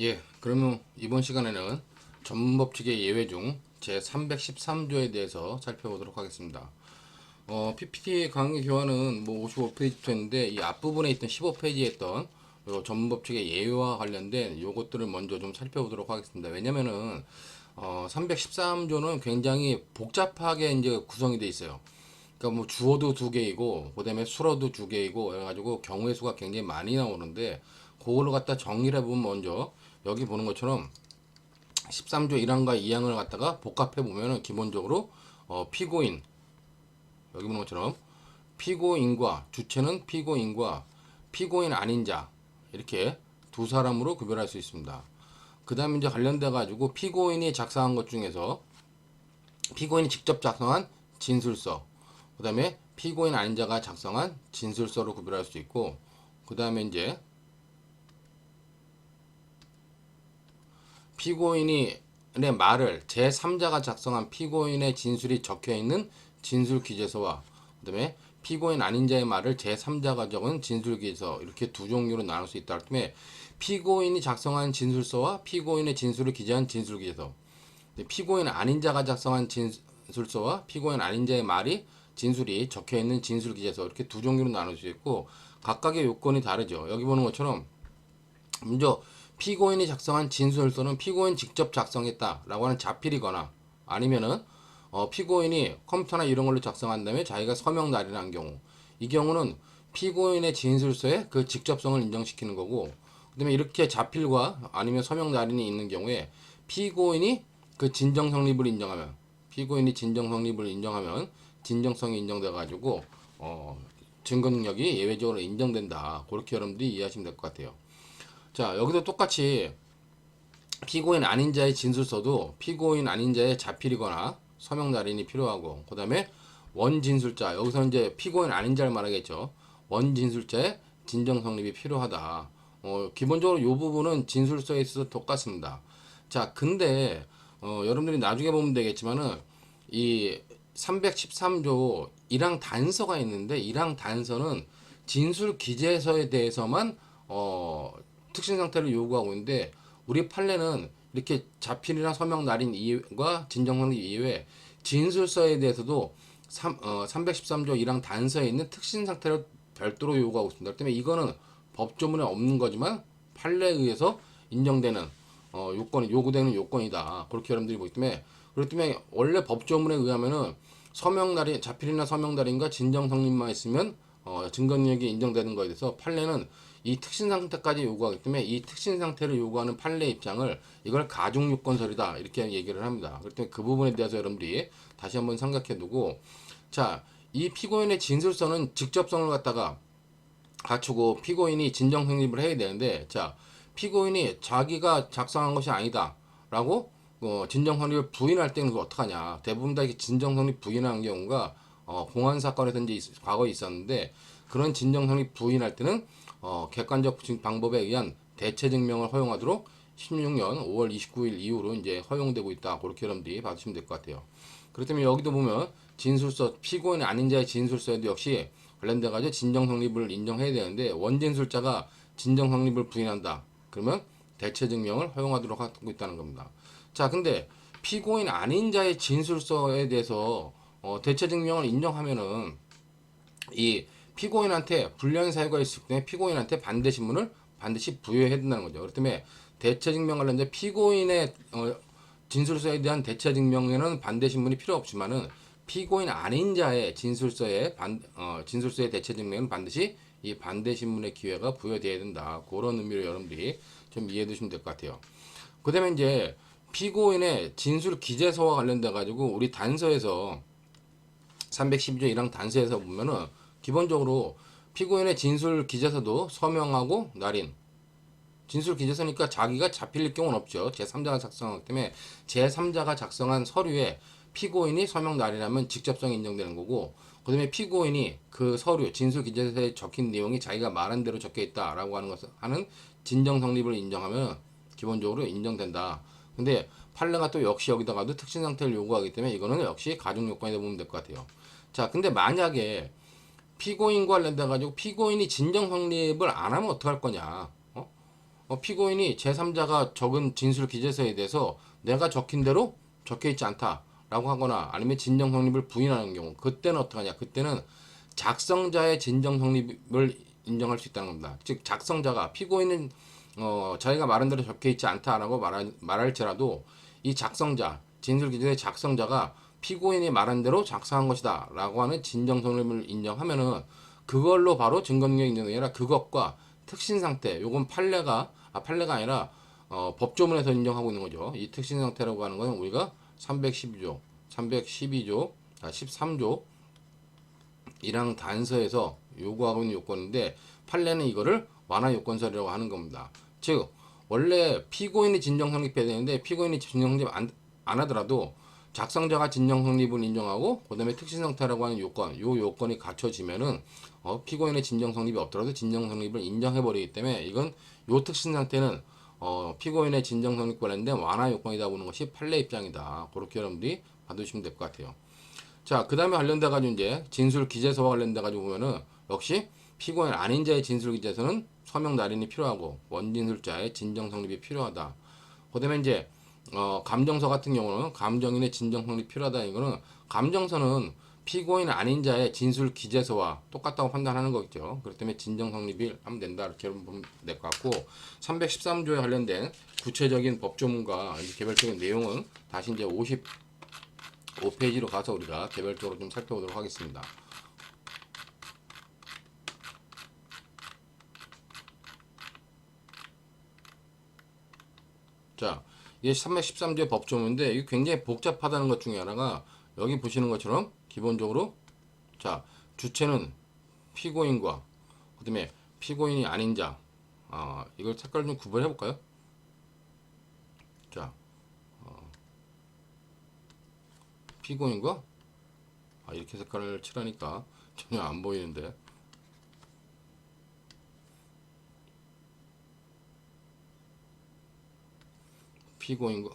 예, 그러면 이번 시간에는 전문법칙의 예외 중 제313조에 대해서 살펴보도록 하겠습니다. PPT 강의 교환은 뭐 55페이지부터 했는데 이 앞부분에 있던 15페이지에 있던 요 전문법칙의 예외와 관련된 요것들을 먼저 좀 살펴보도록 하겠습니다. 왜냐면은 313조는 굉장히 복잡하게 이제 구성이 되어 있어요. 그러니까 뭐 주어도 두 개이고 그다음에 수어도 두 개이고 해가지고 경우의 수가 굉장히 많이 나오는데 그거를 갖다 정리를 해보면 먼저 여기 보는 것처럼 13조 1항과 2항을 갖다가 복합해 보면은 기본적으로 피고인 여기 보는 것처럼 피고인과 주체는 피고인과 피고인 아닌 자 이렇게 두 사람으로 구별할 수 있습니다. 그 다음에 이제 관련돼 가지고 피고인이 작성한 것 중에서 피고인이 직접 작성한 진술서, 그 다음에 피고인 아닌 자가 작성한 진술서로 구별할 수 있고, 그 다음에 이제 피고인이 의 말을 제3자가 작성한 피고인의 진술이 적혀 있는 진술 기재서와 그다음에 피고인 아닌 자의 말을 제3자가 적은 진술 기재서 이렇게 두 종류로 나눌 수 있다. 그다음에 피고인이 작성한 진술서와 피고인의 진술을 기재한 진술 기재서. 피고인 아닌 자가 작성한 진술서와 피고인 아닌 자의 말이 진술이 적혀 있는 진술 기재서 이렇게 두 종류로 나눌 수 있고 각각의 요건이 다르죠. 여기 보는 것처럼 먼저 피고인이 작성한 진술서는 피고인 직접 작성했다라고 하는 자필이거나 아니면은 피고인이 컴퓨터나 이런 걸로 작성한 다음에 자기가 서명 날인한 경우 이 경우는 피고인의 진술서에 그 직접성을 인정시키는 거고 그다음에 이렇게 자필과 아니면 서명 날인이 있는 경우에 피고인이 그 진정 성립을 인정하면 피고인이 진정 성립을 인정하면 진정성이 인정돼 가지고 증거 능력이 예외적으로 인정된다. 그렇게 여러분들이 이해하시면 될 것 같아요. 자, 여기도 똑같이 피고인 아닌 자의 진술서도 피고인 아닌 자의 자필이거나 서명 날인이 필요하고, 그 다음에 원진술자, 여기서 이제 피고인 아닌 자를 말하겠죠. 원진술자의 진정 성립이 필요하다. 기본적으로 이 부분은 진술서에 있어서 똑같습니다. 자, 근데 여러분들이 나중에 보면 되겠지만은 이 313조 1항 단서가 있는데 1항 단서는 진술 기재서에 대해서만 특신 상태를 요구하고 있는데 우리 판례는 이렇게 자필이나 서명 날인 이유와 진정성립 이외에 진술서에 대해서도 313조 1항 단서에 있는 특신 상태를 별도로 요구하고 있습니다. 그렇기 때문에 이거는 법조문에 없는 거지만 판례에 의해서 인정되는 요건이 요구되는 요건이다. 그렇게 여러분들이 보기 때문에 그렇기 때문에 원래 법조문에 의하면은 서명 날인 자필이나 서명 날인과 진정 성립만 있으면 증거 능력이 인정되는 거에 대해서 판례는 이 특신 상태까지 요구하기 때문에 이 특신 상태를 요구하는 판례 입장을 이걸 가중 요건설이다 이렇게 얘기를 합니다. 그렇기 때문에 그 부분에 대해서 여러분들이 다시 한번 생각해 두고 자, 이 피고인의 진술서는 직접성을 갖다가 갖추고 피고인이 진정 성립을 해야 되는데 자, 피고인이 자기가 작성한 것이 아니다라고 진정 성립을 부인할 때는 어떡하냐. 대부분 다 이렇게 진정 성립 부인하는 경우가 공안 사건에서 이제 과거에 있었는데 그런 진정 성립 부인할 때는 객관적 방법에 의한 대체 증명을 허용하도록 16년 5월 29일 이후로 이제 허용되고 있다. 그렇게 여러분들이 봐주시면 될 것 같아요. 그렇기 때문에 여기도 보면 진술서 피고인 아닌 자의 진술서에도 역시 관련돼 가지고 진정 성립을 인정해야 되는데 원진술자가 진정 성립을 부인한다. 그러면 대체 증명을 허용하도록 하고 있다는 겁니다. 자, 근데 피고인 아닌 자의 진술서에 대해서 대체 증명을 인정하면은 이 피고인한테 불리한 사유가 있을 때 피고인한테 반대 신문을 반드시 부여해야 된다는 거죠. 그렇기 때문에 대체 증명 관련된 피고인의 진술서에 대한 대체 증명에는 반대 신문이 필요 없지만은 피고인 아닌 자의 진술서의 대체 증명은 반드시 이 반대 신문의 기회가 부여돼야 된다. 그런 의미로 여러분들이 좀 이해해 두시면 될 것 같아요. 그다음에 이제 피고인의 진술 기재서와 관련돼 가지고 우리 단서에서 312조 1항 단서에서 보면은 기본적으로 피고인의 진술 기재서도 서명하고 날인 진술 기재서니까 자기가 자필 경우는 없죠. 제3자가 작성하기 때문에 제3자가 작성한 서류에 피고인이 서명 날인하면 직접성이 인정되는 거고 그 다음에 피고인이 그 서류 진술 기재서에 적힌 내용이 자기가 말한 대로 적혀 있다라고 하는 것을 하는 진정 성립을 인정하면 기본적으로 인정된다. 근데 판례가 또 역시 여기다가도 특신 상태를 요구하기 때문에 이거는 역시 가중 요건이다 보면 될 것 같아요. 자, 근데 만약에 피고인과 관련돼 가지고 피고인이 진정 성립을 안 하면 어떡할 거냐? 피고인이 제3자가 적은 진술 기재서에 대해서 내가 적힌 대로 적혀 있지 않다라고 하거나 아니면 진정 성립을 부인하는 경우, 그때는 어떡하냐? 그때는 작성자의 진정 성립을 인정할 수 있다는 겁니다. 즉 작성자가 피고인은 자기가 말한 대로 적혀 있지 않다라고 말할지라도 이 작성자, 진술 기재의 작성자가 피고인이 말한 대로 작성한 것이다라고 하는 진정 성립을 인정하면은 그걸로 바로 증거 능력 인정이 아니라 그것과 특신 상태, 요건 판례가 아니라 법조문에서 인정하고 있는 거죠. 이 특신 상태라고 하는 것은 우리가 312조, 13조 1항 단서에서 요구하고 있는 요건인데 판례는 이거를 완화 요건설이라고 하는 겁니다. 즉 원래 피고인이 진정 성립해야 되는데 피고인이 진정 성립 안 하더라도 작성자가 진정 성립을 인정하고 그다음에 특신 상태라고 하는 요건, 요 요건이 갖춰지면은 피고인의 진정 성립이 없더라도 진정 성립을 인정해 버리기 때문에 이건 요 특신 상태는 피고인의 진정 성립 관련된 완화 요건이다 보는 것이 판례 입장이다. 그렇게 여러분들이 봐두시면 될 것 같아요. 자, 그 다음에 관련돼 가지고 이제 진술 기재서와 관련돼 가지고 보면은 역시 피고인 아닌 자의 진술 기재서는 서명 날인이 필요하고 원진술자의 진정 성립이 필요하다. 그다음에 이제 감정서 같은 경우는 감정인의 진정 성립이 필요하다. 이거는 감정서는 피고인 아닌 자의 진술 기재서와 똑같다고 판단하는 거겠죠. 그렇기 때문에 진정 성립이 하면 된다. 이렇게 보면 될 것 같고 313조에 관련된 구체적인 법조문과 개별적인 내용은 다시 이제 55페이지로 가서 우리가 개별적으로 좀 살펴보도록 하겠습니다. 자, 이게 313조의 법조문인데 이게 굉장히 복잡하다는 것 중에 하나가 여기 보시는 것처럼 기본적으로 자, 주체는 피고인과 그다음에 피고인이 아닌 자, 이걸 색깔 좀 구분해 볼까요? 자, 피고인과 이렇게 색깔을 칠하니까 전혀 안 보이는데 피고인과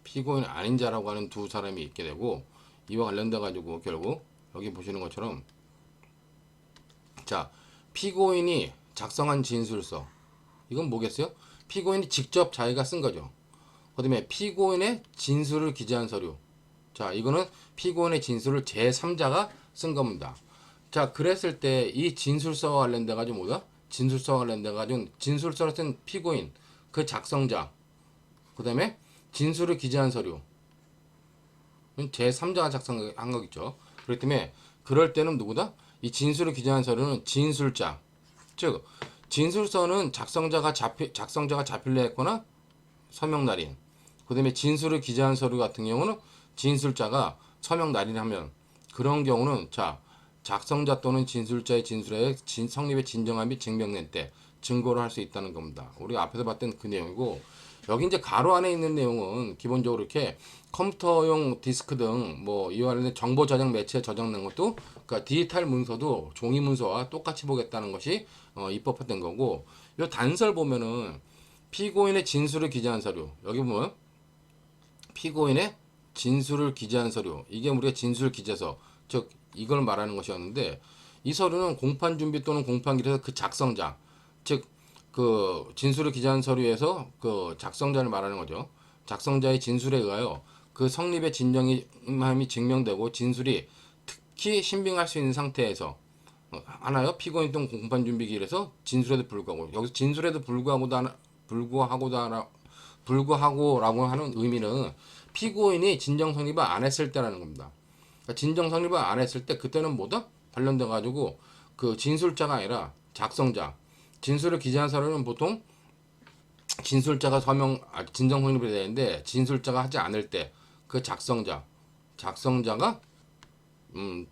피고인 아닌 자라고 하는 두 사람이 있게 되고 이와 관련돼 가지고 결국 여기 보시는 것처럼 자, 피고인이 작성한 진술서 이건 뭐겠어요? 피고인이 직접 자기가 쓴 거죠. 그다음에 피고인의 진술을 기재한 서류. 자, 이거는 피고인의 진술을 제3자가 쓴 겁니다. 자, 그랬을 때 이 진술서와 관련돼 가지고 뭐다? 진술서와 관련돼 가지고 진술서를 쓴 피고인, 그 작성자, 그다음에 진술을 기재한 서류. 제3자가 작성한 거겠죠. 그렇기 때문에 그럴 때는 누구다? 이 진술을 기재한 서류는 진술자. 즉 진술서는 작성자가 자필로 했거나 서명 날인. 그다음에 진술을 기재한 서류 같은 경우는 진술자가 서명 날인하면 그런 경우는 자 작성자 또는 진술자의 진술에 성립의 진정함이 증명된 때 증거를 할 수 있다는 겁니다. 우리가 앞에서 봤던 그 내용이고 여기 이제 가로 안에 있는 내용은 기본적으로 이렇게 컴퓨터용 디스크 등 뭐 이와 관련된 정보 저장 매체에 저장된 것도 그러니까 디지털 문서도 종이 문서와 똑같이 보겠다는 것이 입법화된 거고 이 단서를 보면은 피고인의 진술을 기재한 서류 여기 보면 피고인의 진술을 기재한 서류 이게 우리가 진술 기재서 즉 이걸 말하는 것이었는데 이 서류는 공판 준비 또는 공판기일에서 그 작성자 즉 그 진술을 기재한 서류에서 그 작성자를 말하는 거죠. 작성자의 진술에 의하여 그 성립의 진정함이 증명되고 진술이 특히 신빙할 수 있는 상태에서 하나요 피고인 또는 공판 준비 기일에서 진술에도 불구하고 여기서 진술에도 불구하고라고 하는 의미는 피고인이 진정 성립을 안 했을 때라는 겁니다. 그러니까 진정 성립을 안 했을 때 그때는 뭐다? 관련돼 가지고 그 진술자가 아니라 작성자 진술을 기재한 사람은 보통 진술자가 진정 성립이 되는데 진술자가 하지 않을 때 그 작성자가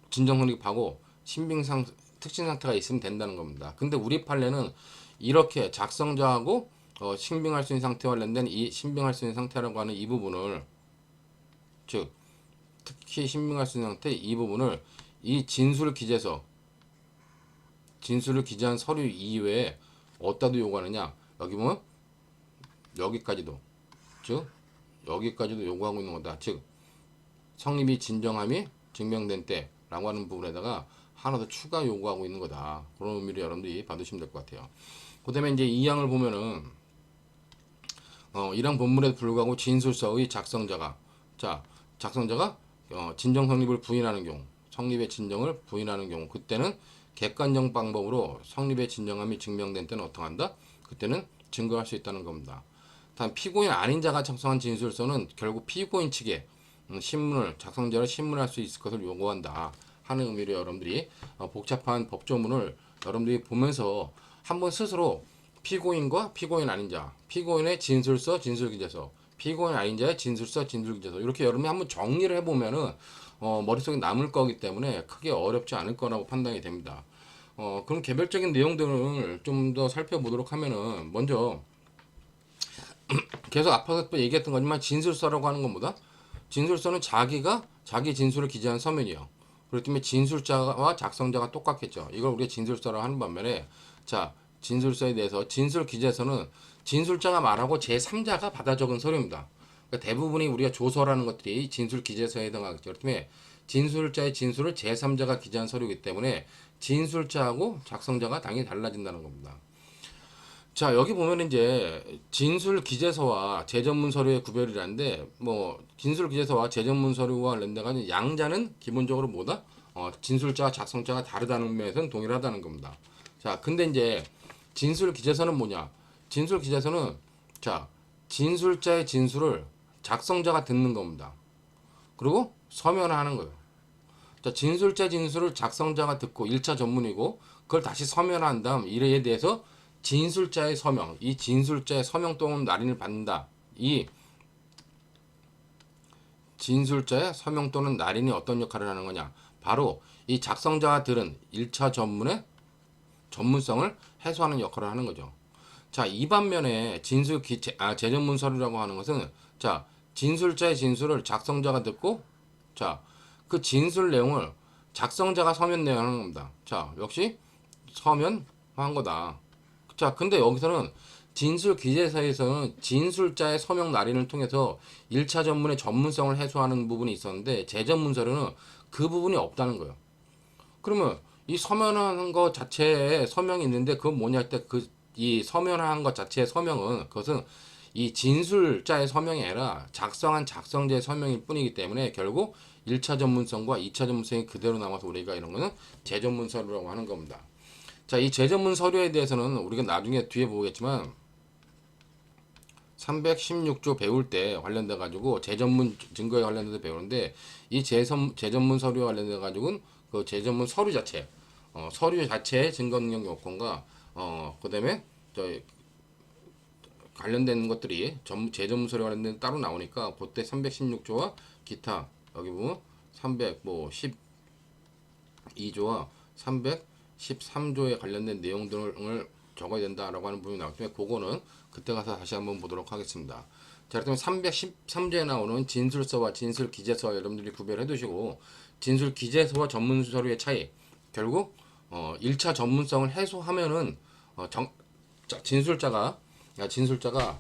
진정 성립하고 신빙상 특징 상태가 있으면 된다는 겁니다. 근데 우리 판례는 이렇게 작성자하고 신빙할 수 있는 상태와 관련된 이 신빙할 수 있는 상태라고 하는 이 부분을 즉 특히 신빙할 수 있는 상태 이 부분을 이 진술 기재서 진술을 기재한 서류 이외에 어디다도 요구하느냐 여기 보면 여기까지도 즉 여기까지도 요구하고 있는 거다. 즉 성립이 진정함이 증명된 때라고 하는 부분에다가 하나 더 추가 요구하고 있는 거다. 그런 의미로 여러분들이 받으시면 될 것 같아요. 그 다음에 이제 이 항을 보면은 이랑 본문에도 불구하고 진술서의 작성자가 진정 성립을 부인하는 경우, 성립의 진정을 부인하는 경우, 그때는 객관적 방법으로 성립의 진정함이 증명된 때는 어떻게 한다? 그때는 증거할 수 있다는 겁니다. 단 피고인 아닌 자가 작성한 진술서는 결국 피고인 측에 작성자를 신문할 수 있을 것을 요구한다 하는 의미로 여러분들이 복잡한 법조문을 여러분들이 보면서 한번 스스로 피고인과 피고인 아닌 자, 피고인의 진술서, 진술기재서, 피고인 아닌 자의 진술서, 진술기재서 이렇게 여러분이 한번 정리를 해보면은 머릿속에 남을 거기 때문에 크게 어렵지 않을 거라고 판단이 됩니다. 그럼 개별적인 내용들을 좀 더 살펴보도록 하면은 먼저 계속 앞서서 또 얘기했던 거지만 진술서라고 하는 것보다 진술서는 자기가 자기 진술을 기재한 서면이요. 그렇기 때문에 진술자와 작성자가 똑같겠죠. 이걸 우리가 진술서라고 하는 반면에 자 진술서에 대해서 진술 기재서는 진술자가 말하고 제3자가 받아 적은 서류입니다. 그러니까 대부분이 우리가 조서라는 것들이 진술 기재서에 해당하겠죠. 그렇기 때문에 진술자의 진술을 제3자가 기재한 서류이기 때문에 진술자하고 작성자가 당연히 달라진다는 겁니다. 자 여기 보면 이제 진술 기재서와 재전문 서류의 구별이라는데 뭐 진술 기재서와 재전문 서류와 관련돼서 양자는 기본적으로 뭐다? 진술자와 작성자가 다르다는 면에서는 동일하다는 겁니다. 자 근데 이제 진술 기재서는 뭐냐? 진술 기재서는 자 진술자의 진술을 작성자가 듣는 겁니다. 그리고 서면화하는 거예요. 자 진술자 진술을 작성자가 듣고 1차 전문이고 그걸 다시 서면화한 다음 이에 대해서 진술자의 서명, 이 진술자의 서명 또는 날인을 받는다. 이 진술자의 서명 또는 날인이 어떤 역할을 하는 거냐? 바로 이 작성자가 들은 1차 전문의 전문성을 해소하는 역할을 하는 거죠. 자, 이 반면에 재전문 서류라고 하는 것은 자, 진술자의 진술을 작성자가 듣고 자, 그 진술 내용을 작성자가 서면 내용하는 겁니다. 자, 역시 서면한 거다. 자, 근데 여기서는 진술 기재서에서는 진술자의 서명 날인을 통해서 1차 전문의 전문성을 해소하는 부분이 있었는데 재전문 서류는 그 부분이 없다는 거예요. 그러면 이 서면한 것 자체에 서명이 있는데 그건 뭐냐 할 때 이 서면한 것 자체의 서명은 그것은 이 진술자의 서명이 아니라 작성한 작성자의 서명일 뿐이기 때문에 결국 1차 전문성과 2차 전문성이 그대로 남아서 우리가 이런 거는 재전문 서류라고 하는 겁니다. 자, 이 재전문 서류에 대해서는 우리가 나중에 뒤에 보겠지만 316조 배울 때 관련돼 가지고 재전문 증거에 관련돼서 배우는데 이 재전문 서류에 관련돼 가지고는 그 재전문 서류 자체 서류 자체의 증거 능력 요건과 그다음에 저희 관련된 것들이 재전문 서류 관련된 따로 나오니까 그때 316조와 기타 여기 보면 312조와 313조에 관련된 내용들을 적어야 된다라고 하는 부분이 나오기 때문에 그거는 그때 가서 다시 한번 보도록 하겠습니다. 자, 그렇다면 313조에 나오는 진술서와 진술 기재서 여러분들이 구별해 두시고 진술 기재서와 전문 서류의 차이 결국 1차 전문성을 해소하면은 진술자가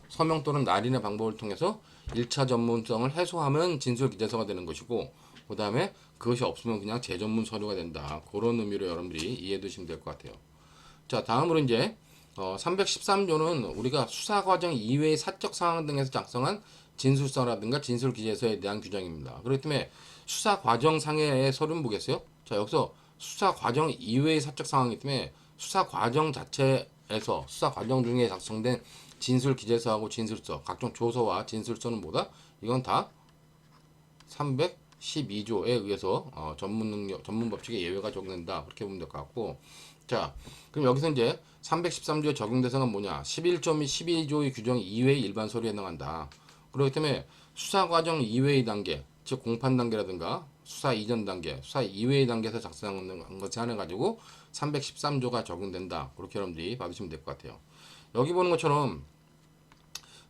서명 또는 날인의 방법을 통해서 1차 전문성을 해소하면 진술 기재서가 되는 것이고 그 다음에 그것이 없으면 그냥 재전문 서류가 된다. 그런 의미로 여러분들이 이해해 두시면 될 것 같아요. 자, 다음으로 이제 313조는 우리가 수사 과정 이외의 사적 상황 등에서 작성한 진술서라든가 진술 기재서에 대한 규정입니다. 그렇기 때문에 수사 과정 상의 서류는 보겠어요? 자, 여기서 수사 과정 이외의 사적 상황이기 때문에 수사 과정 자체에서 수사 과정 중에 작성된 진술 기재서하고 진술서, 각종 조서와 진술서는 뭐다? 이건 다 312조에 의해서 전문 법칙에 예외가 적용된다. 그렇게 보면 될 것 같고. 자, 그럼 여기서 이제 313조의 적용 대상은 뭐냐? 11조 및 12조의 규정 이외의 일반 서류에 해당한다. 그렇기 때문에 수사 과정 이외의 단계, 즉 공판 단계라든가 수사 이전 단계, 수사 이외의 단계에서 작성하는 것에 한해 가지고 313조가 적용된다. 그렇게 여러분들이 받으시면 될 것 같아요. 여기 보는 것처럼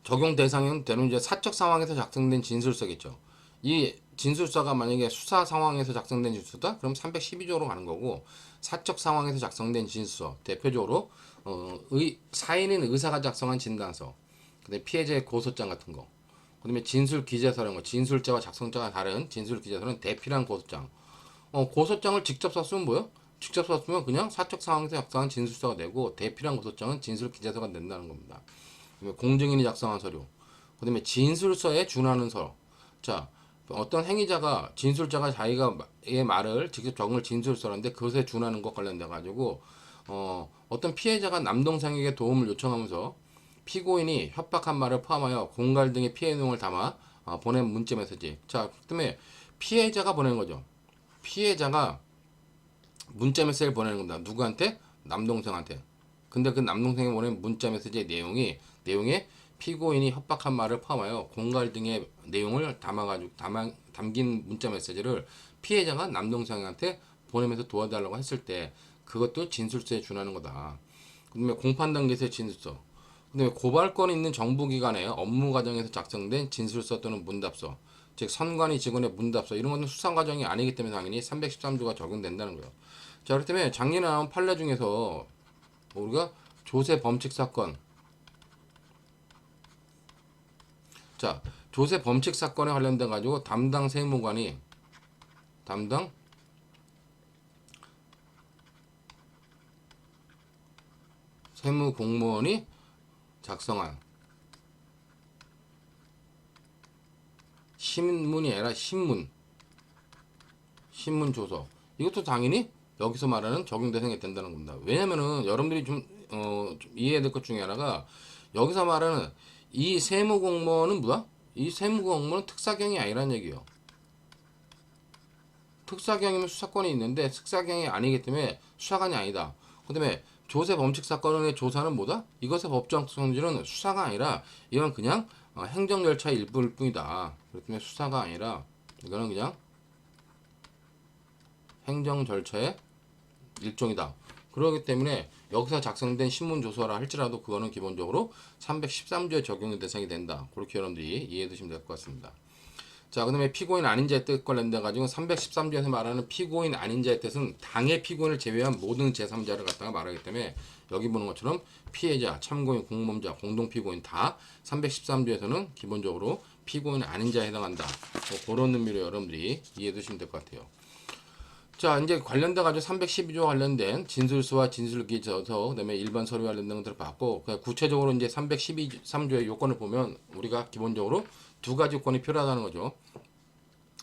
적용 대상은 대부분 이제 사적 상황에서 작성된 진술서겠죠. 이 진술서가 만약에 수사 상황에서 작성된 진술서다? 그럼 312조로 가는 거고 사적 상황에서 작성된 진술서 대표적으로 사인인 의사가 작성한 진단서 그다음에 피해자의 고소장 같은 거 그다음에 진술 기재서라는 거 진술자와 작성자가 다른 진술 기재서는 대필한 고소장 고소장을 직접 썼으면 뭐요? 직접 썼으면 그냥 사적 상황에서 작성한 진술서가 되고 대필한 고소장은 진술 기재서가 된다는 겁니다. 공증인이 작성한 서류, 그다음에 진술서에 준하는 서류. 자, 어떤 행위자가 진술자가 자기가의 말을 직접 적은 진술서인데 그것에 준하는 것 관련돼 가지고 어떤 피해자가 남동생에게 도움을 요청하면서 피고인이 협박한 말을 포함하여 공갈 등의 피해 내용을 담아 보낸 문자 메시지. 자, 그다음에 피해자가 보낸 거죠. 피해자가 문자 메시지를 보내는 겁니다. 누구한테? 남동생한테. 근데 그 남동생이 보낸 문자 메시지의 내용에 피고인이 협박한 말을 포함하여 공갈 등의 내용을 담긴 문자 메시지를 피해자가 남동생한테 보내면서 도와달라고 했을 때 그것도 진술서에 준하는 거다. 그다음에 공판 단계에서의 진술서. 그다음에 고발권이 있는 정부기관의 업무 과정에서 작성된 진술서 또는 문답서. 즉 선관위 직원의 문답서 이런 것은 수사 과정이 아니기 때문에 당연히 313조가 적용된다는 거예요. 자, 그렇기 때문에 작년에 나온 판례 중에서 우리가 조세 범칙 사건, 자, 조세 범칙 사건에 관련돼 가지고 담당 세무 공무원이 작성한 신문이 아니라 신문 조서. 이것도 당연히 여기서 말하는 적용 대상이 된다는 겁니다. 왜냐면은 여러분들이 좀 이해해야 될 것 중에 하나가 여기서 말하는 이 세무 공무원은 뭐야? 이 세무 공무원은 특사경이 아니라는 얘기예요. 특사경이면 수사권이 있는데 특사경이 아니기 때문에 수사관이 아니다. 그다음에 조세 범칙 사건의 조사는 뭐다? 이것의 법정 성질은 수사가 아니라 이건 그냥 행정 절차의 일부일 뿐이다. 그렇기 때문에 수사가 아니라 이거는 그냥 행정 절차의 일종이다. 그렇기 때문에 여기서 작성된 신문 조서라 할지라도 그거는 기본적으로 313조의 적용의 대상이 된다. 그렇게 여러분들이 이해해 두시면 될 것 같습니다. 자, 그다음에 피고인 아닌 자의 뜻 관련돼 가지고 313조에서 말하는 피고인 아닌 자의 뜻은 당해 피고인을 제외한 모든 제3자를 갖다가 말하기 때문에 여기 보는 것처럼 피해자, 참고인, 공범자, 공동피고인 다 313조에서는 기본적으로 피고인 아닌 자에 해당한다. 그런 의미로 여러분들이 이해해 두시면 될 것 같아요. 자, 이제 관련돼 가지고 312조 관련된 진술서와 진술기저서 그다음에 일반 서류 관련된 것들을 봤고 구체적으로 이제 313조의 요건을 보면 우리가 기본적으로 두 가지 요건이 필요하다는 거죠.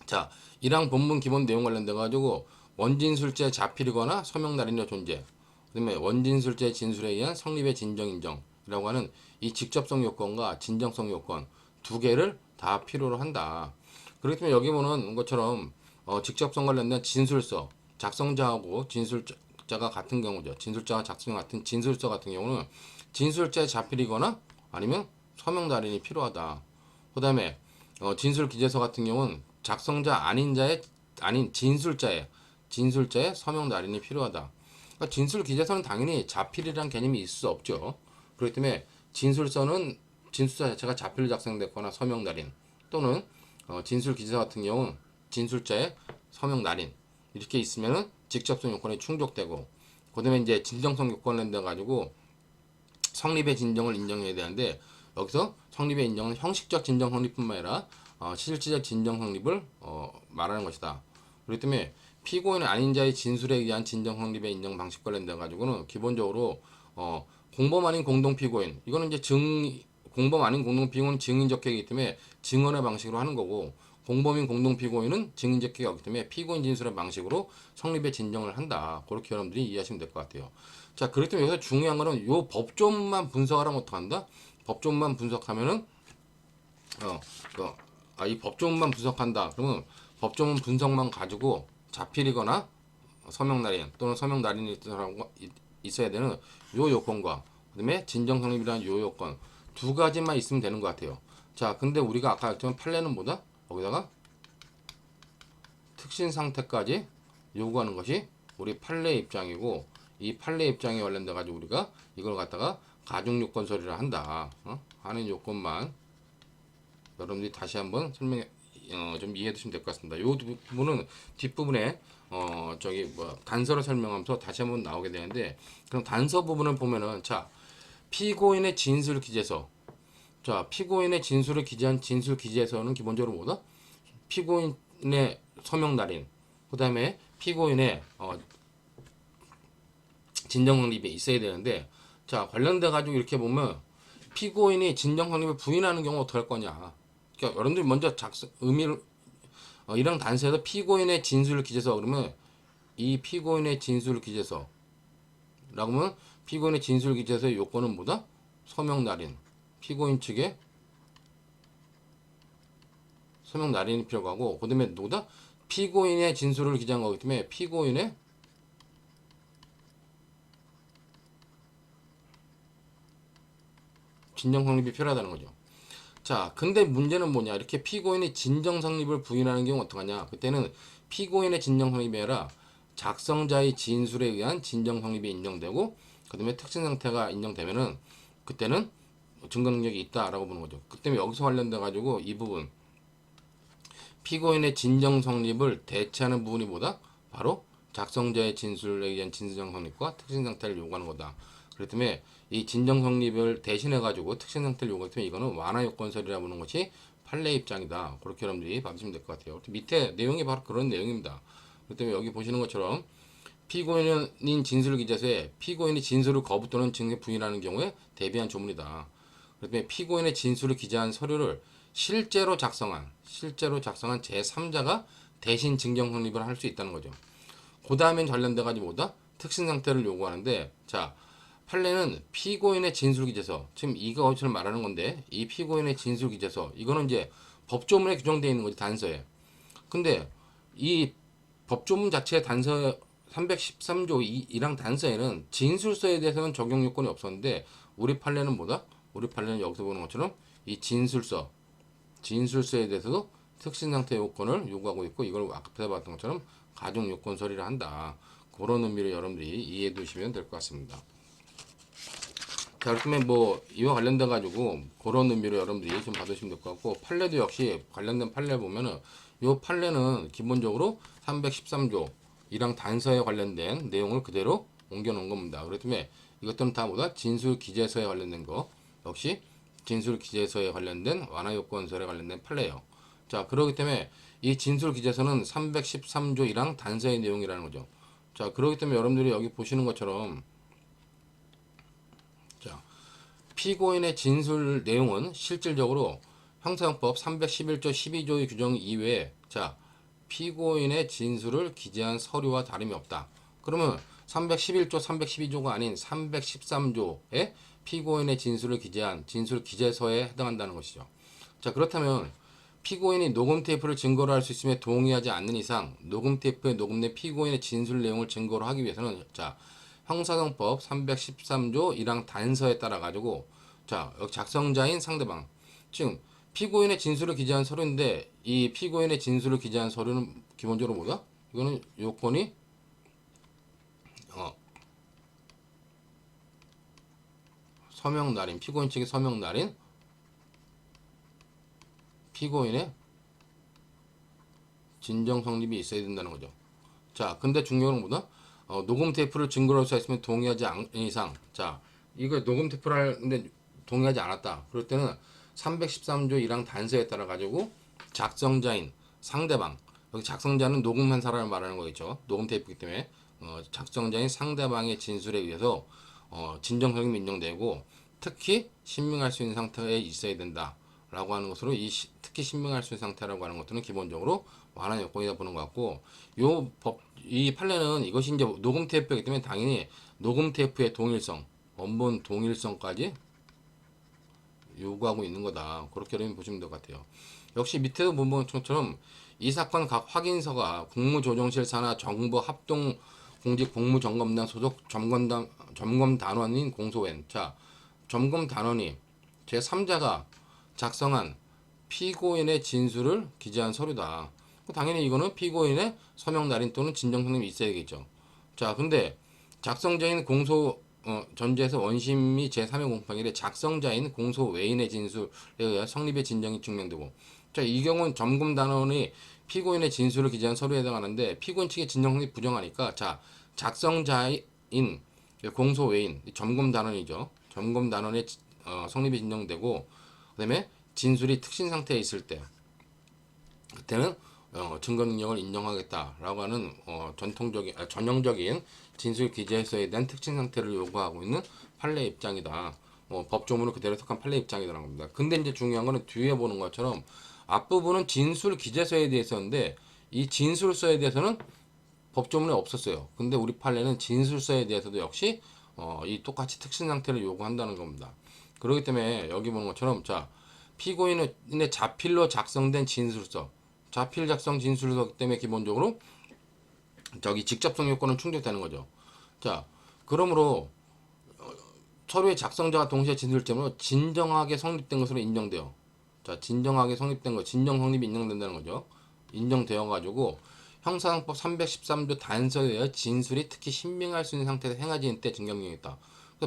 자, 1항 본문 기본 내용 관련돼 가지고 원진술제 자필이거나 서명 날인의 존재. 그다음에 원진술제 진술에 의한 성립의 진정 인정이라고 하는 이 직접성 요건과 진정성 요건 두 개를 다 필요로 한다. 그렇기 때문에 여기 보는 것처럼 직접성 관련된 진술서 작성자하고 진술자가 같은 경우죠. 진술자가 작성 같은 진술서 같은 경우는 진술자의 자필이거나 아니면 서명 달인이 필요하다. 그다음에 진술 기재서 같은 경우는 작성자 아닌 진술자의 서명 달인이 필요하다. 그러니까 진술 기재서는 당연히 자필이라는 개념이 있을 수 없죠. 그렇기 때문에 진술서는 진술자 자체가 자필로 작성됐거나 서명 달인 또는 진술 기재서 같은 경우는 진술자의 서명 날인 이렇게 있으면은 직접성 요건이 충족되고 그다음에 이제 진정성 요건을 내 가지고 성립의 진정을 인정해야 되는데 여기서 성립의 인정은 형식적 진정 성립뿐만 아니라 실질적 진정 성립을 말하는 것이다. 그렇기 때문에 피고인 아닌 자의 진술에 의한 진정 성립의 인정 방식 관련돼 가지고는 기본적으로 공범 아닌 공동 피고인 이거는 이제 공범 아닌 공동 피고인은 증인 적격이기 때문에 증언의 방식으로 하는 거고 공범인 공동 피고인은 증인 적격이 없기 때문에 피고인 진술의 방식으로 성립의 진정을 한다. 그렇게 여러분들이 이해하시면 될 것 같아요. 자, 그렇기 때문에 여기서 중요한 거는 요 법조문만 분석하라면 어떡한다? 법조문만 분석하면은 이 법조문만 분석한다. 그러면 법조문 분석만 가지고 자필이거나 서명 날인 또는 서명 날인이 있어야 되는 요 요건과 그다음에 진정 성립이라는 요 요건 두 가지만 있으면 되는 것 같아요. 자, 근데 우리가 아까 했던 판례는 뭐다? 거기다가 특신 상태까지 요구하는 것이 우리 판례 입장이고 이 판례 입장에 관련돼 가지고 우리가 이걸 갖다가 가중 요건 처리를 한다. 하는 요건만 여러분들이 다시 한번 좀 이해해 두시면 될 것 같습니다. 요 부분은 뒷부분에 단서를 설명하면서 다시 한번 나오게 되는데 그럼 단서 부분을 보면은 자, 피고인의 진술 기재서. 자, 피고인의 진술을 기재한 진술 기재서는 기본적으로 뭐다? 피고인의 서명 날인, 그 다음에 피고인의 진정 성립이 있어야 되는데, 자, 관련돼 가지고 이렇게 보면 피고인이 진정 성립을 부인하는 경우 어떻게 할 거냐. 그러니까 여러분들이 먼저 의미를 이런 단서에서 피고인의 진술 기재서 그러면 이 피고인의 진술 기재서라고 하면 피고인의 진술 기재서의 요건은 뭐다? 서명 날인. 피고인 측에 서명 날인이 필요하고, 그다음에 누구다? 피고인의 진술을 기재한 거기 때문에 피고인의 진정 성립이 필요하다는 거죠. 자, 근데 문제는 뭐냐? 이렇게 피고인이 진정 성립을 부인하는 경우 어떡하냐? 그때는 피고인의 진정 성립이 아니라 작성자의 진술에 의한 진정 성립이 인정되고, 그다음에 특징 상태가 인정되면은 그때는 증거 능력이 있다라고 보는 거죠. 그 때문에 여기서 관련돼 가지고 이 부분 피고인의 진정 성립을 대체하는 부분이 뭐다? 바로 작성자의 진술에 의한 진정 성립과 특징 상태를 요구하는 거다. 그렇기 때문에 이 진정 성립을 대신해 가지고 특징 상태를 요구하기 때문에 이거는 완화 요건설이라 보는 것이 판례 입장이다. 그렇게 여러분들이 봐주시면 될 것 같아요. 밑에 내용이 바로 그런 내용입니다. 그렇기 때문에 여기 보시는 것처럼 피고인인 진술 기재서에 피고인이 진술을 거부 또는 증거 부인하는 경우에 대비한 조문이다. 그렇기 때문에 피고인의 진술을 기재한 서류를 실제로 작성한 제3자가 대신 증정 성립을 할 수 있다는 거죠. 그 다음엔 관련돼 가지고 뭐다? 특신 상태를 요구하는데, 자, 판례는 피고인의 진술 기재서, 지금 이것을 말하는 건데, 이 피고인의 진술 기재서 이거는 이제 법조문에 규정되어 있는 거지, 단서에. 근데 이 법조문 자체의 단서 313조 1항 단서에는 진술서에 대해서는 적용 요건이 없었는데, 우리 판례는 뭐다? 우리 판례는 여기서 보는 것처럼 이 진술서에 대해서도 특신 상태 요건을 요구하고 있고, 이걸 앞에서 봤던 것처럼 가중 요건 처리를 한다. 그런 의미로 여러분들이 이해해 두시면 될 것 같습니다. 자, 그렇다면 뭐 이와 관련돼 가지고 그런 의미로 여러분들이 좀 받으시면 될 것 같고, 판례도 역시 관련된 판례 보면은 요 판례는 기본적으로 313조 1항 단서에 관련된 내용을 그대로 옮겨 놓은 겁니다. 그렇기 때문에 이것들은 다 뭐다? 진술 기재서에 관련된 거, 역시 진술 기재서에 관련된 완화 요건설에 관련된 판례예요. 자, 그렇기 때문에 이 진술 기재서는 313조 1항 단서의 내용이라는 거죠. 자, 그렇기 때문에 여러분들이 여기 보시는 것처럼, 자, 피고인의 진술 내용은 실질적으로 형사형법 311조 12조의 규정 이외에, 자, 피고인의 진술을 기재한 서류와 다름이 없다. 그러면 311조 312조가 아닌 313조에 피고인의 진술을 기재한 진술 기재서에 해당한다는 것이죠. 자, 그렇다면 피고인이 녹음 테이프를 증거로 할 수 있음에 동의하지 않는 이상 녹음 테이프에 녹음된 피고인의 진술 내용을 증거로 하기 위해서는, 자, 형사정법 313조 1항 단서에 따라 가지고, 자, 작성자인 상대방, 즉 피고인의 진술을 기재한 서류인데, 이 피고인의 진술을 기재한 서류는 기본적으로 뭐다? 이거는 요건이 서명 날인, 피고인 측의 서명 날인 피고인의 진정 성립이 있어야 된다는 거죠. 자, 근데 중요한 건 뭐다? 녹음 테이프를 증거로 할 수 있으면 동의하지 않는 이상, 자, 이거 녹음 테이프를 하는데 동의하지 않았다. 그럴 때는 313조 1항 단서에 따라 가지고 작성자인 상대방, 여기 작성자는 녹음한 사람을 말하는 거겠죠. 녹음 테이프이기 때문에 작성자인 상대방의 진술에 의해서 진정 성립이 인정되고, 특히 신명할 수 있는 상태에 있어야 된다. 라고 하는 것으로 특히 신명할 수 있는 상태라고 하는 것들은 기본적으로 완화 요건이다 보는 것 같고, 이 판례는 이것이 이제 녹음 테이프이기 때문에 당연히 녹음 테이프의 동일성, 원본 동일성까지 요구하고 있는 거다. 그렇게 여러분 보시면 될 것 같아요. 역시 밑에도 보면 것처럼 이 사건 각 확인서가 국무조정실 산하 정부 합동 공직 공무점검단 소속 점검단원인 공소웬, 자, 점검단원이 제3자가 작성한 피고인의 진술을 기재한 서류다. 당연히 이거는 피고인의 서명 날인 또는 진정 성립이 있어야겠죠. 자, 근데 작성자인 공소 전제에서 원심이 제3의 공판일에 작성자인 공소 외인의 진술에 의해 성립의 진정이 증명되고, 자, 이 경우는 점검단원이 피고인의 진술을 기재한 서류에 해당하는데 피고인 측의 진정 성립 부정하니까, 자, 작성자인 공소 외인 점검단원이죠. 점검단원의 성립이 인정되고, 그다음에 진술이 특신 상태에 있을 때, 그때는 증거 능력을 인정하겠다라고 하는 전형적인 진술 기재서에 대한 특징 상태를 요구하고 있는 판례 입장이다. 법조문을 그대로 해석한 판례 입장이라는 겁니다. 근데 이제 중요한 거는 뒤에 보는 것처럼 앞부분은 진술 기재서에 대해서인데 이 진술서에 대해서는 법조문에 없었어요. 근데 우리 판례는 진술서에 대해서도 역시 이 똑같이 특징 상태를 요구한다는 겁니다. 그렇기 때문에 여기 보는 것처럼 자 피고인의 자필로 작성된 진술서, 자필 작성 진술서기 때문에 기본적으로 저기 직접성 요건은 충족되는 거죠. 자 그러므로 서류의 작성자가 동시에 진술점으로 진정하게 성립된 것으로 인정돼요. 자 진정하게 성립된 거, 진정 성립이 인정된다는 거죠. 인정되어 가지고 형사상법 313조 단서에 의해 진술이 특히 신빙할 수 있는 상태에서 행하지는 때 증명력이 있다.